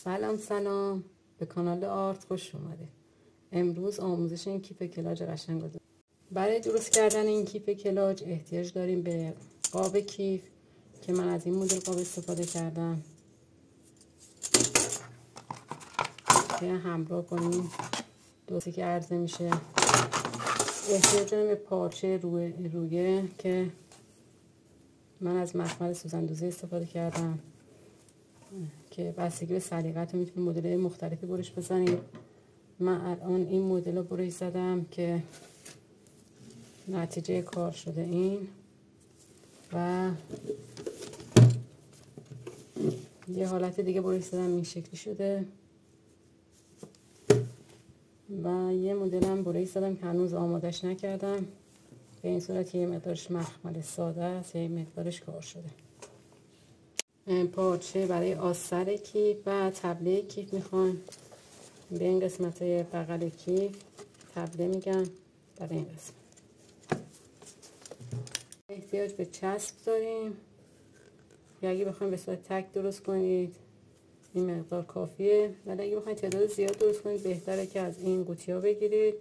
سلام به کانال آرت خوش اومده. امروز آموزش این کیف کلاج قشنگ رو. برای درست کردن این کیف کلاج احتیاج داریم به قاب کیف که من از این مدل قاب استفاده کردم که همراه کنیم دوستی که عرضه میشه. احتیاج داریم به پارچه رویه که من از مخمل سوزندوزی استفاده کردم که بستگی به سلیقتون میتونید مدل‌های مختلفی برش بزنید. من الان این مدل رو برش زدم که نتیجه کار شده این و یه حالت دیگه برش زدم این شکلی شده و یه مدل هم برش زدم که هنوز آمادش نکردم به این صورت که یه مقدارش مخمل ساده است یه مقدارش کار شده. پارچه برای آستر کیف و تبله کیف میخوان. به این قسمت های بغل کیف تبله میگن. برای این قسمت احتیاج به چسب داریم یا اگه بخوایم به صورت تک درست کنید این مقدار کافیه، ولی اگه بخواید تعداد زیاد درست کنید بهتره که از این قوطی ها بگیرید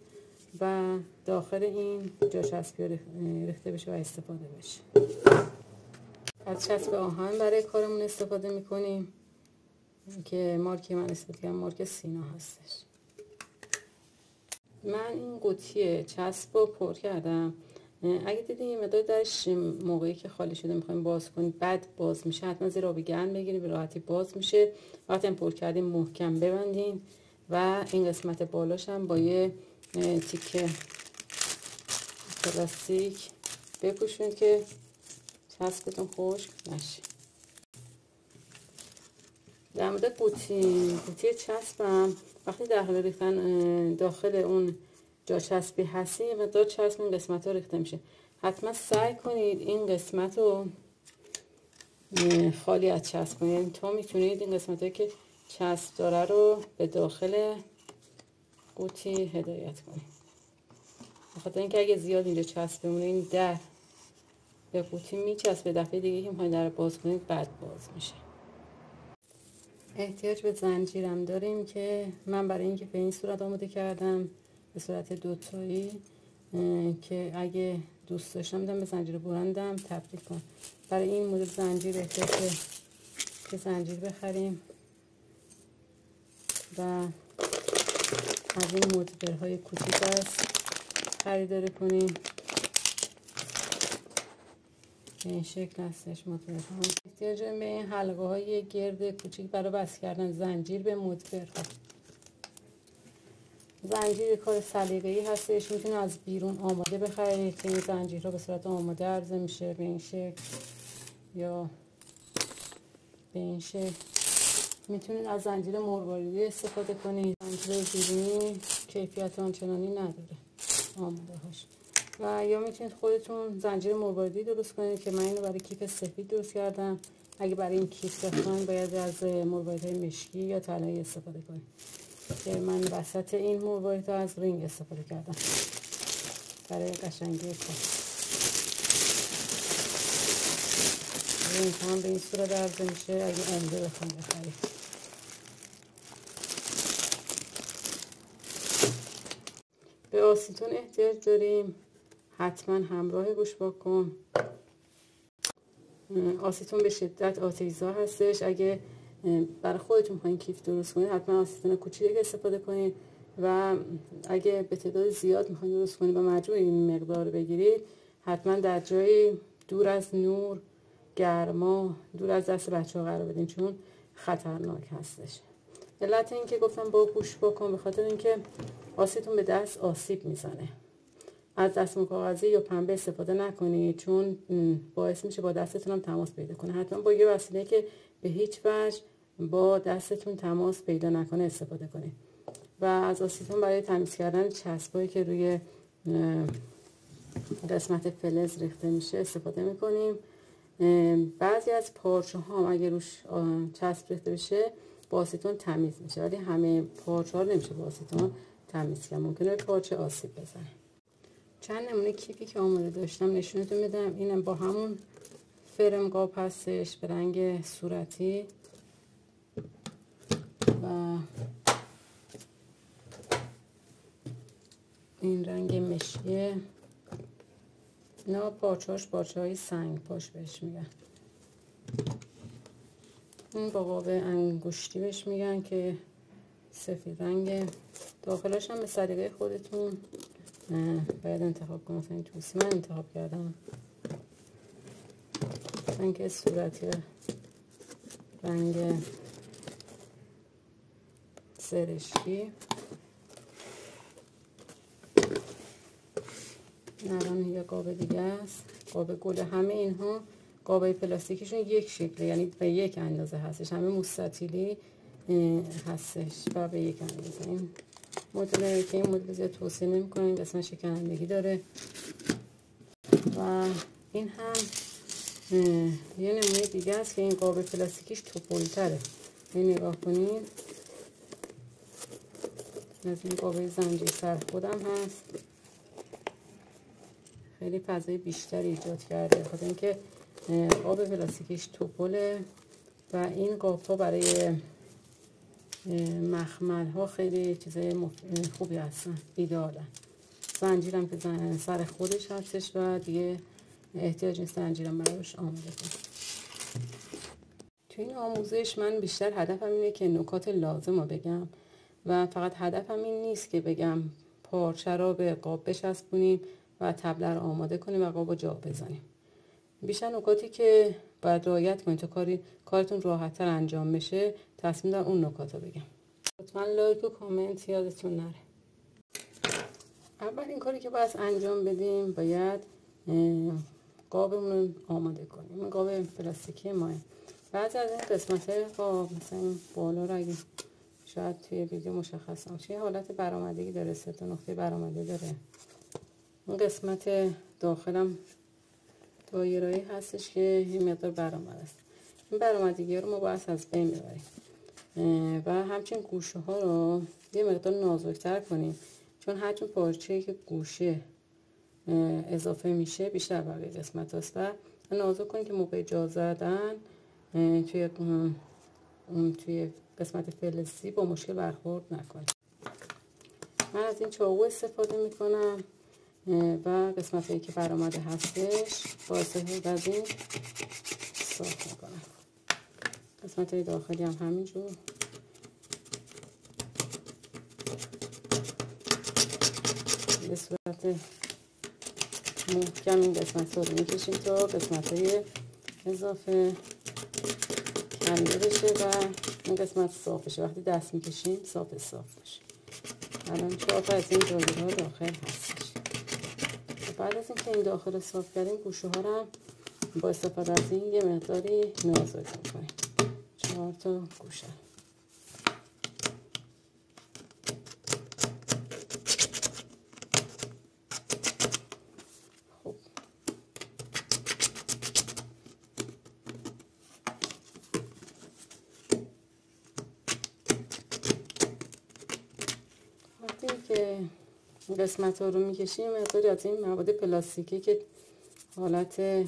و داخل این جا چسبی ریخته بشه و استفاده بشه. از چسب آهن برای کارمون استفاده میکنیم که مارک من استفاده کردم مارک سینا هستش. من این قوطی چسب رو پر کردم. اگه دیدین یه مقدار درش موقعی که خالی شده میخوایم باز کنید بد باز میشه، حتما زیر آب گرم بگیرید به راحتی باز میشه. وقتی پر کردیم محکم ببندین و این قسمت بالاش هم با یه تیکه پلاستیک بپوشونید که چسبتون خشک نشه. در مورد قوطی چسبم وقتی داخل ریختن داخل اون جا چسبی هستی یه مقدار چسب این قسمت ها ریخته میشه. حتما سعی کنید این قسمت رو خالی از چسب کنید، یعنی تا میتونید این قسمت هایی که چسب داره رو به داخل قوطی هدایت کنید، بخاطر اینکه اگه زیاد اینجا چسب بمونه این در به قوطی میچسبه، دفعه دیگه که میخواید در باز کنید بد باز میشه. احتیاج به زنجیرم داریم که من برای اینکه به این صورت آماده کردم به صورت دوتایی که اگه دوست داشتم میدم به زنجیر برندم تبدیل کنم. برای این مدل زنجیر احتیاج که زنجیر بخریم و از این مدبرهای کوچیک است خریداری کنیم. به این شکل هستش مدبرها. احتیاج به این حلقه های گرد کوچیک برای بست کردن زنجیر به مدبرها. زنجیر کار سلیقه‌ای هستش، میتونید از بیرون آماده بخرید که این زنجیرها به صورت آماده عرضه میشه به این شکل یا به این شکل. میتونید از زنجیر مرواریدی استفاده کنید. زنجیر زیرینی کیفیت آنچنانی نداره آماده هاش، و یا میتونید خودتون زنجیر مرواریدی درست کنید که من اینو برای کیف سفید درست کردم. اگه برای این کیف بخواید باید از مرواریدهای مشکی یا طلایی استفاده کنید که من وسط این مروارید از رینگ استفاده کردم برای قشنگی کار. رینگ هم به این صورت عرضه میشه اگه عمده بخواید بخرید. به آسیتون احتیاج داریم، حتما همراه گوش کن. آسیتون به شدت آتش‌زا هستش. اگه برای خودتون میخواین کیف درست کنید حتما آسیتون کوچیک استفاده کنید و اگه به تعداد زیاد میخواین درست کنید و مجبور این مقدار بگیرید حتما در جایی دور از نور، گرما، دور از دست بچه‌ها قرار بدین چون خطرناک هستش. علت این که گفتم با گوش بکن به خاطر اینکه آسیتون به دست آسیب میزنه. از دستمال کاغذی یا پنبه استفاده نکنید چون باعث میشه با دستتون هم تماس پیدا کنه. حتما با یه وسیله که به هیچ وجه با دستتون تماس پیدا نکنه استفاده کنید. و از آسیتون برای تمیز کردن چسبایی که روی قسمت فلز ریخته میشه استفاده میکنیم. بعضی از پارچه ها اگه روش چسب ریخته بشه با آسیتون تمیز میشه، ولی همه پارچه ها نمیشه با آسیتون تمیز کرد، ممکنه پارچه آسیب بزنه. چند نمونه کیفی که آماده داشتم نشونتون میدم. اینم با همون فرم قاب هستش به رنگ صورتی این رنگ مشیه، اینا پارچه‌هاش پارچه‌های سنگ پاش بهش میگن. این با قاب انگشتی بهش میگن که سفید رنگه. داخلش هم به سلیقه خودتون باید انتخاب کنید. مثلا این توسی من انتخاب کردم، رنگ صورتی رنگ سرشکی. الان یه قاب دیگه است، قاب گل. همه اینها قابای پلاستیکیشون یک شکله، یعنی به یک اندازه هستش، همه مستطیلی هستش و به یک اندازه. این مدل که این مدل زیاد توصیه نمی‌کنم، این قسمت شکنندگی داره. و این هم یه نمونه دیگه است که این قاب پلاستیکیش توپل‌تره. این نگاه کنید، از این قاب زنجیر سر خودم هست، خیلی فضای بیشتری ایجاد کرده، بخاطر اینکه قاب پلاستیکیش توپله و این قاب ها برای مخمل ها خیلی چیزای خوبی هستن، ایدئالن. زنجیرم که سر خودش هستش و دیگه احتیاج نیست زنجیرم براش آماده کنم. تو این آموزش من بیشتر هدفم اینه که نکات لازم رو بگم و فقط هدفم این نیست که بگم پارچه رو به قاب بچسبونیم و تبله رو آماده کنیم و قاب رو جا بزنیم. بیشتر نکاتی که باید رعایت کنید تا کارتون راحت‌تر انجام بشه، تصمیم دارم اون نکات رو بگم. لطفاً لایک و کامنت یادتون نره. اولین کاری که باید انجام بدیم، باید قابمون رو آماده کنیم. این قاب پلاستیکی ماه. بعضی از این قسمت‌های قاب، مثلا این بالا رو اگه شاید توی ویدیو مشخص نشه، یه حالت برآمدگی داره، 3 تا نقطه برآمده داره. این قسمت داخلم دایره‌ای هستش که این مقدار برآمده است. این برآمدگی رو ما باید از بین ببریم و همچنین گوشه ها رو یه مقدار نازک‌تر کنیم، چون حجم پارچه‌ای که گوشه اضافه میشه بیشتر بقیه قسمت هست و نازک کنیم که موقع جا زدن توی قسمت فلزی با مشکل برخورد نکنیم. من از این چاقو استفاده میکنم و قسمت هایی که برآمده هستش با استفاده از این صاف میکنم. قسمت های داخلی هم همینجور به صورت محکم این قسمت ها رو میکشیم تا قسمت های اضافه کنده بشه و این قسمت صاف بشه. وقتی دست میکشیم صاف بشه. الان 4 تا از این دایره ها داخل هستش. بعد از اینکه این داخل رو صاف کردیم، گوشه ها رو با استفاده از این یه مقداری نازک میکنیم. 4 تا گوشه. خب وقتی که این قسمت ها رو میکشیم، مقداری از این مواد پلاستیکی که حالت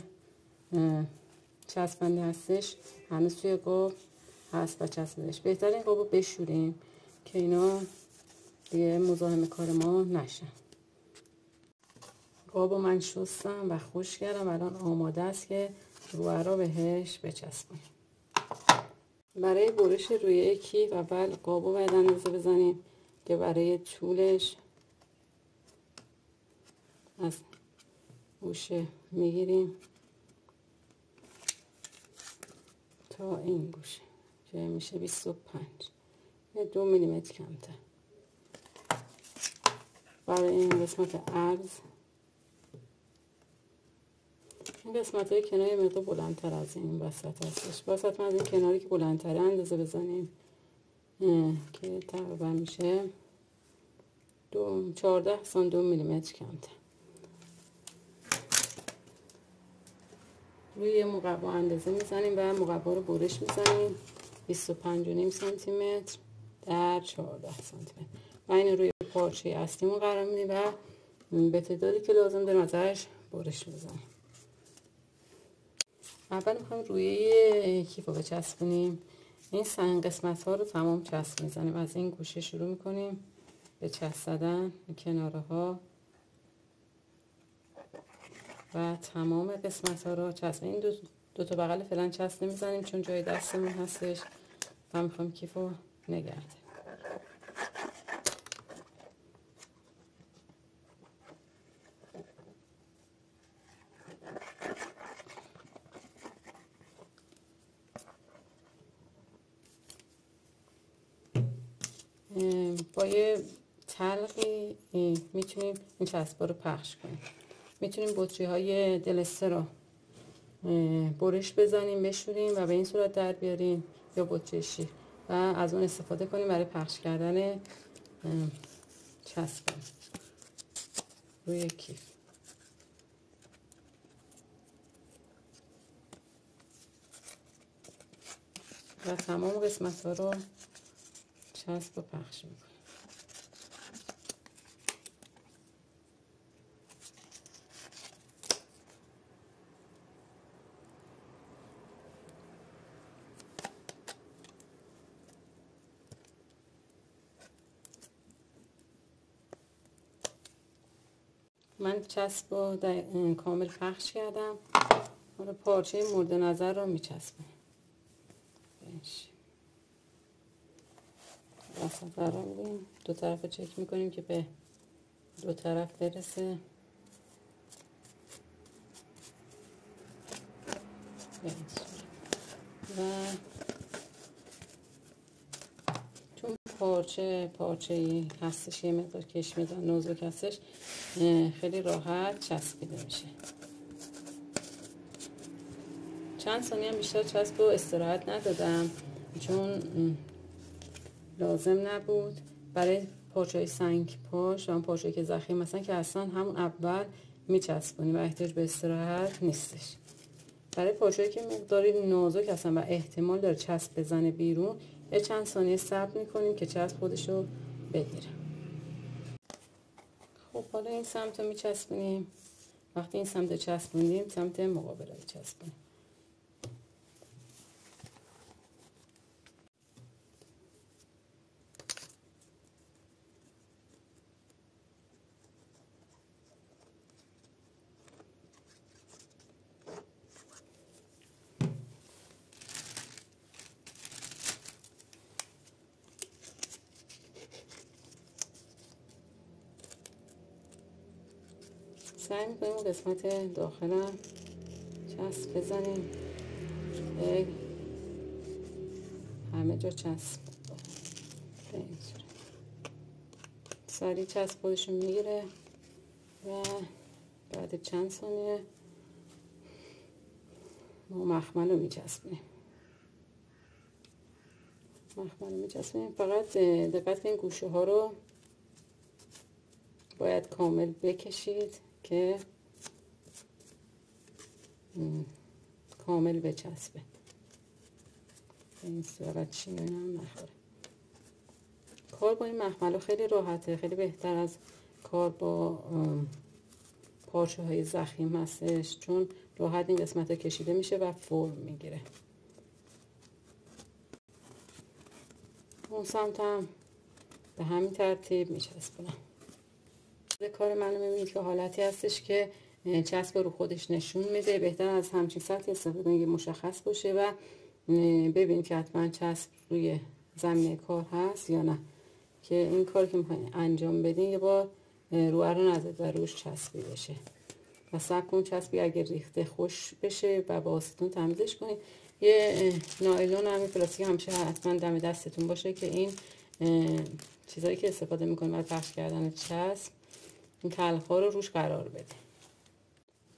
چسبنده هستش هنوز توی قاب هست و چسبیدش. بهتره این قاب رو بشوریم که اینا دیگه مزاحم کار ما نشن. قاب رو من شستم و خشک کردم، الان آماده است که روی را بهش بچسبونیم. برای برش روی کیف اول قاب رو باید اندازه بزنیم که برای طولش از گوشه میگیریم تا این گوشه که میشه 25 یه 2 میلیمتر کمتر. برای این قسمت عرض، این قسمت های کناری مقدار بلندتر از این وسط هستش. وسط از این کناری که بلندتره اندازه بزنیم که تقریبا میشه 14 سانتی 2 میلیمتر کمتر. روی مقوا اندازه میزنیم و مقوا رو برش میزنیم 25.5 سانتی متر در 14 سانتی متر و این روی پارچه اصلیمون قرار میدیم و به تعدادی که لازم داریم ازش برش میزنیم. اول میخوایم روی کیف رو بچسبونیم. این سنگ قسمت ها رو تمام چسب میزنیم. از این گوشه شروع میکنیم به چسب زدن، کناره ها و تمام قسمت ها رو چسب. این دو تا بغل فعلا چسب نمیزنیم چون جای دستمون هستش و میخوام کیف رو نگرده. با یه تلقی میتونیم این چسبا رو پخش کنیم. میتونیم بطری های دلسته رو برش بزنیم، بشوریم و به این صورت در بیاریم، یا بطری شیر، و از اون استفاده کنیم برای پخش کردن چسب روی کیف. و تمام قسمت ها رو چسب رو پخش میکنیم. من چسب رو کامل پخش کردم. حالا پارچه مورد نظر رو میچسبم. وسط قرار میدیم، دو طرف چک میکنیم که به دو طرف برسه. و چون پارچه هستش، یه مقدار کش میدن نازک هستش، خیلی راحت چسبیده میشه. چند ثانیه هم بیشتر چسب رو استراحت ندادم چون لازم نبود. برای پارچه سنگ پاش و پارچه که زخیم مثلا که اصلا همون اول میچسبونیم و احتیاج به استراحت نیستش. برای پارچه‌ای که مقداری نازک هستن و احتمال داره چسب بزنه بیرون، یه چند ثانیه صبر میکنیم که چسب خودشو بگیره. خب حالا این سمت رو میچسبونیم. وقتی این سمت چسبوندیم، سمت مقابل رو چسبونیم. سعی میکنیم قسمت داخل هم چسب بزنیم، همه جا چسب به این صورت. سریع چسب خودشون میگیره و بعد چند ثانیه ما مخمل رو میچسبونیم. فقط دقت کنید گوشه ها رو باید کامل بکشید که کامل بچسبه. این صورت چینه هم نخوره. کار با این مخمل خیلی راحته، خیلی بهتر از کار با پارچه های زخیم هستش، چون راحت این قسمت ها کشیده میشه و فرم میگیره. اون سمت هم به همین ترتیب میچسبونم. کار منو میبینید که حالتی هستش که چسب رو خودش نشون میده. بهتر از همچین سطحی استفاده کنید مشخص باشه و ببینید که حتما چسب روی زمینه کار هست یا نه، که این کار که میخواین انجام بدین یه بار روی رو نزد و روش چسبی بشه و صبر کنید چسبی اگر ریخته خوش بشه و با آستون تمیزش کنید. یه نایلون همین پلاستیک همیشه حتما دم دستتون باشه که این چیزایی که استفاده میکنید برای پخش کردن چسب این کلخا رو روش قرار بده.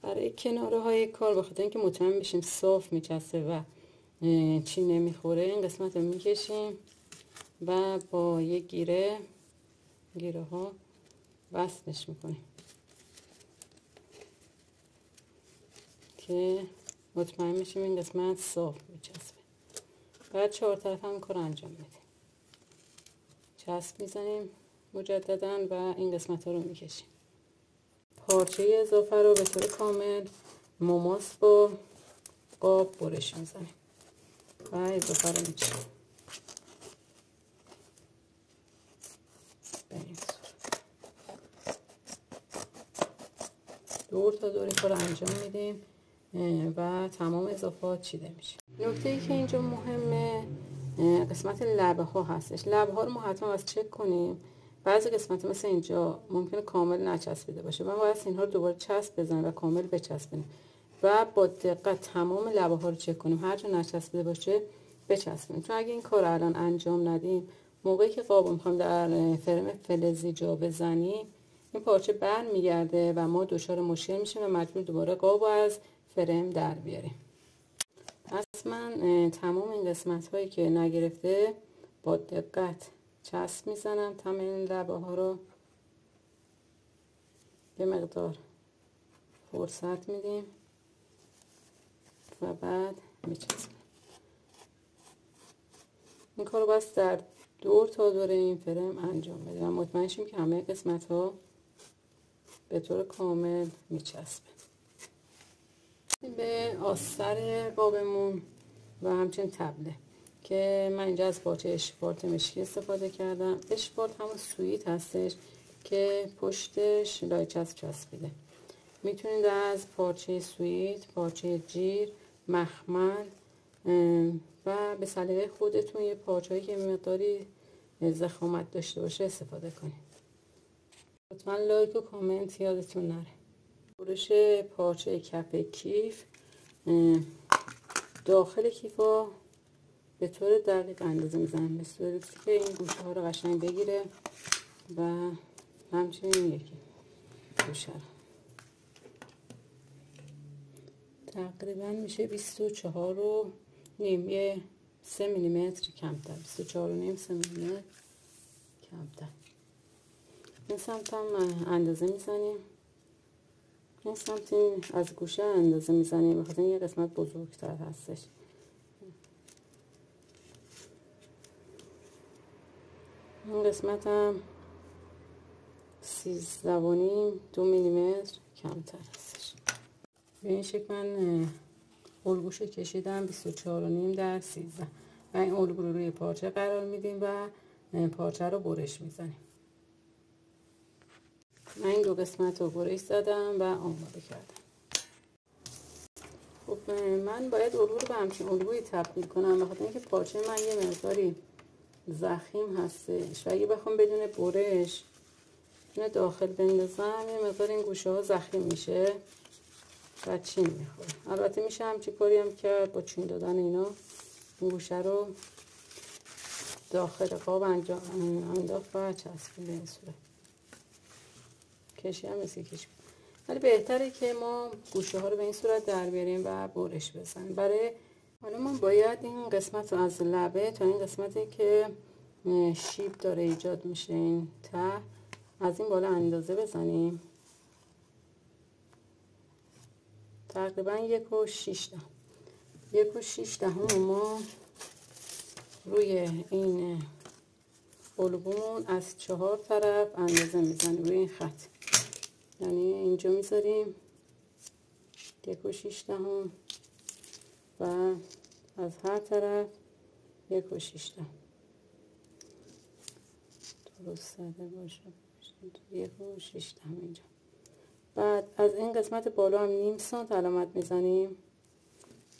برای کناره های کار بخاطر اینکه مطمئن بشیم صاف میچسبه و چی نمیخوره، این قسمت رو میکشیم و با یه گیره ها وصلش میکنیم که مطمئن بشیم این قسمت صاف میچسبه. بعد 4 طرف هم کار انجام بدیم. چسب میزنیم مجددا و این قسمت ها رو میکشیم. پارچه اضافه رو به طور کامل مماس با قاب برش میزنیم و اضافه رو میچینیم. دور تا دور کار انجام میدیم و تمام اضافات چیده میشه. نکته ای که اینجا مهمه قسمت لبه ها هستش. لبه ها رو ما حتما باید چک کنیم. بعضی قسمت مثل اینجا ممکنه کامل نچسبیده باشه، من باید اینها رو دوباره چسب بزنیم و کامل بچسبونیم و با دقت تمام لبه ها رو چک کنیم، هر جا نچسبیده باشه بچسبونیم. چون اگه این کار رو الان انجام ندیم، موقعی که قاب رو میخوایم در فرم فلزی جا بزنیم، این پارچه بر میگرده و ما دچار مشکل میشیم و مجبور دوباره قاب رو از فرم در بیاریم. پس من تمام این قسمت هایی که نگرفته با دقت چسب میزنم، تمام این لبه ها رو یه مقدار فرصت میدیم و بعد میچسبیم. این کار رو بس در دور تا دور این فرم انجام بدیم و مطمئن شیم که همه قسمت ها به طور کامل میچسبه. به آستر قابمون و همچنین تبله که من اینجا از پارچه اشفالت مشکی استفاده کردم. اشفالت همون سویت هستش که پشتش لای چسب چسبیده. میتونید از پارچه سویت، پارچه جیر، مخمل و به سلیقه خودتون یه پارچه‌ای که مقداری ضخامت داشته باشه استفاده کنید. لطفا لایک و کامنت یادتون نره. برش پارچه کف کیف داخل کیف ها به طور دقیق اندازه میزنم به صورتی که این گوشه ها رو قشنگ بگیره و همچنین یکی گوشه رو تقریبا میشه 24 و نیم، یه 3 میلیمتر کمتر، 24 و نیم 3 میلیمتر کمتر. این سمت هم اندازه میزنیم، این سمت از گوشه اندازه میزنیم بخاطر یه قسمت بزرگتر هستش. این قسمت هم 13 و نیم 2 میلیمتر کمتر هستش. به این شکل من الگوشو کشیدم 24 و نیم در 13 و این الگو رو روی پارچه قرار میدیم و پارچه رو برش میزنیم. من این دو قسمت رو برش زدم و آماده کردم. خب من باید الگو رو به همچین الگویی تبدیل کنم بخاطر اینکه پارچه من یه مقداری ضخیم هستش و اگه بخوام بدون برش اینو داخل بندازم یه مقدار این گوشه ها ضخیم میشه و چین میخوره. البته میشه همچین کاری هم کرد با چین دادن اینا این گوشه رو داخل قاب انداخت و چسبید به این صورت. کشی هم مثل کشی، ولی بهتره که ما گوشه ها رو به این صورت در بیاریم و برش بزنیم. برای حالا من باید این قسمت رو از لبه تا این قسمتی که شیب داره ایجاد میشه این ته از این بالا اندازه بزنیم. تقریبا 1.6 ما روی این الگومون از 4 طرف اندازه میزنیم روی این خط، یعنی اینجا میذاریم 1.6 و از هر طرف 1.6 درست زده باشه 1.6 اینجا. بعد از این قسمت بالا هم نیم سانت علامت میزنیم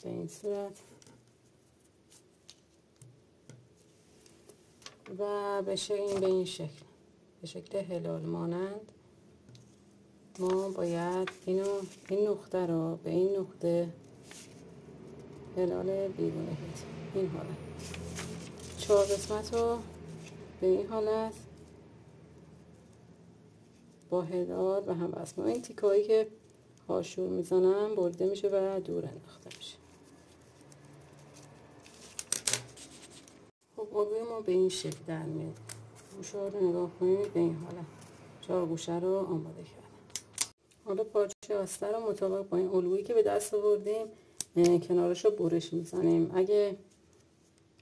به این صورت و بشه این به این شکل، به شکل هلال مانند. ما باید این نقطه رو به این نقطه هلال بیرون این حالت 4 قسمت رو به این حالت با هلال و هم وصل. این تیکه هایی که هاشور میزنم برده میشه و دور انداخته میشه. خب الگوی ما به این شکل در میاد. گوشه ها رو نگاه کنید به این حالت 4 گوشه رو آماده کردم. حالا پارچه آستر رو مطابق با این الگویی که به دست آوردیم کنارش رو برش میزنیم. اگه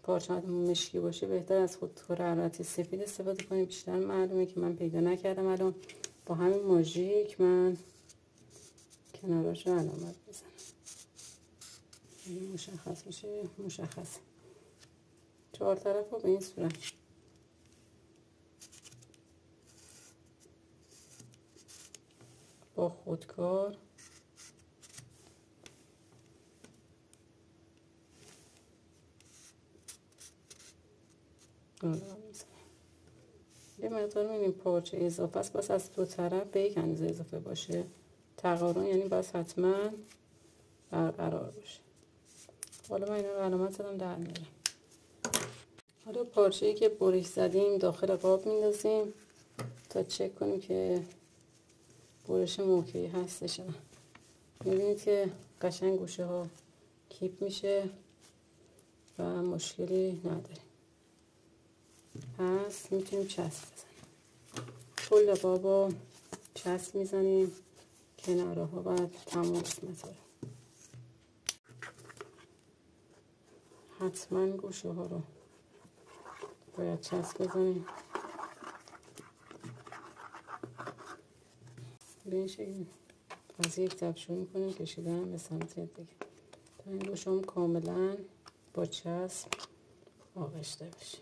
پارچه مشکی باشه بهتر از خودکار حرارتی سفید استفاده کنیم، بیشتر معلومه که من پیدا نکردم الان. با همین ماژیک من کناراش رو علامت بزنم مشخص میشه. مشخصه 4 طرف رو به این صورت با خودکار یه مقدار می‌بینیم پارچه اضافه است، بس از دو طرف به یک اندازه اضافه باشه. تقارن یعنی بس حتما برقرار باشه. حالا من اینا رو علامت زدم در میارم. حالا پارچه‌ای که برش زدیم داخل قاب میندازیم تا چک کنیم که برش موقعی هستش. می‌بینید که قشنگ گوشه ها کیپ میشه و مشکلی نداره. پس میتونیم چسب بزنیم. کل قابو چسب میزنیم کناره ها و تمام قسمت ها رو. حتما گوشه ها رو باید چسب بزنیم. به این شکل از یک طرف شروع میکنیم کشیدن به سمت دیگه تا این گوشه هم کاملا با چسب آغشته بشه.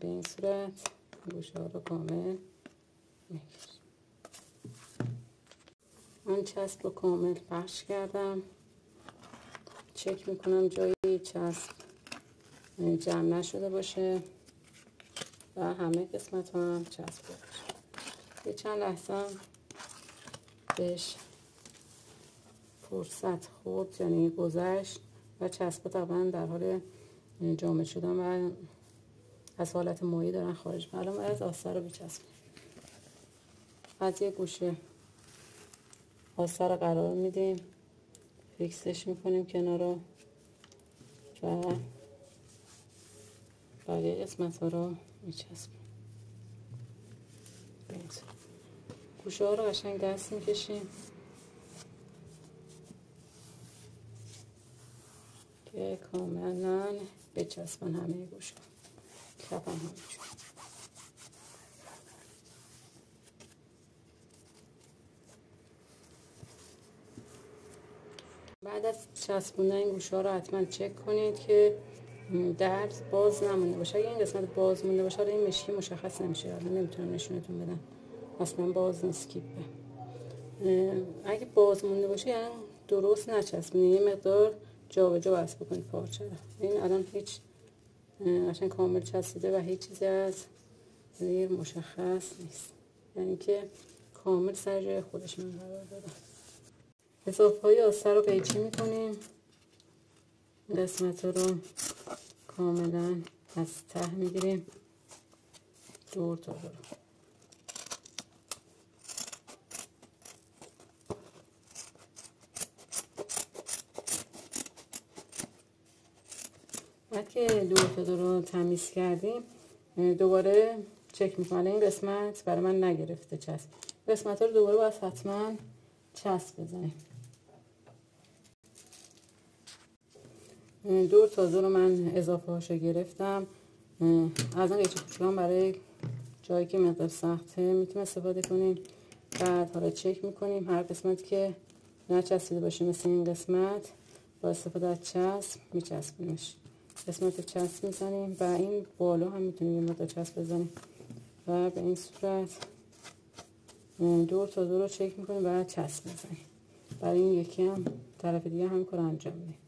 به این صورت گوشه ها رو کامل میکشیم. من چسب رو کامل پخش کردم. چک میکنم جایی چسب جمع نشده باشه و همه قسمت ها هم چسب باشه. یه چند لحظه بهش فرصت خورد یعنی گذشت و چسب طبعا در حال جامد شدن و از حالت مایع دارن خارج میشن. الان باید آستر رو بچسبیم. از یه گوشه آستر رو قرار میدیم، فیکسش میکنیم کنارو و بقیه قسمت ها رو میچسبیم. گوشه ها رو قشنگ دست میکشیم که کاملا بچسبن همه گوشه ها. کف هم همینجور. بعد از چسبوندن این گوشه ها رو حتما چک کنید که درز باز نمونده باشه. اگه این قسمت باز مونده باشه این مشکی مشخص نمیشه. الان نمیتونم نشونتون بدم، اصلا باز نیست کیپه. اگه باز مونده باشه یعنی درست نچسبونید. یه مقدار جابجا بس بکنید پارچه رو. این الان هیچ قشنگ کامل چسبیده و هیچ چیزی از زیر مشخص نیست، یعنی که کامل سر جای خودش من قرار دادم. اضافه های آستر رو قیچی میکنیم. قسمت رو کاملا از ته میگیریم دور تا دور. بعد که دور تا دور رو تمیز کردیم دوباره چک میکنم این قسمت برای من نگرفته چسب. قسمت ها رو دوباره باید حتما چسب بزنیم. دور تا دور رو من اضافه هاشو گرفتم. از این قیچی کوچولو برای جایی که مقدار سخته میتونیم استفاده کنیم. بعد حالا چک میکنیم هر قسمتی که نچسبیده باشه مثل این قسمت با استفاده از چسب میچسبیمش. قسمت چسب میزنیم و این بالا هم میتونیم یه مقدار چسب بزنیم و به این صورت دور تا دور رو چک میکنیم و چسب میزنیم. برای این یکی هم طرف دیگه هم کار انجام میدیم.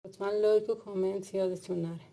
لطفا لایک و کامنت یادتون نره.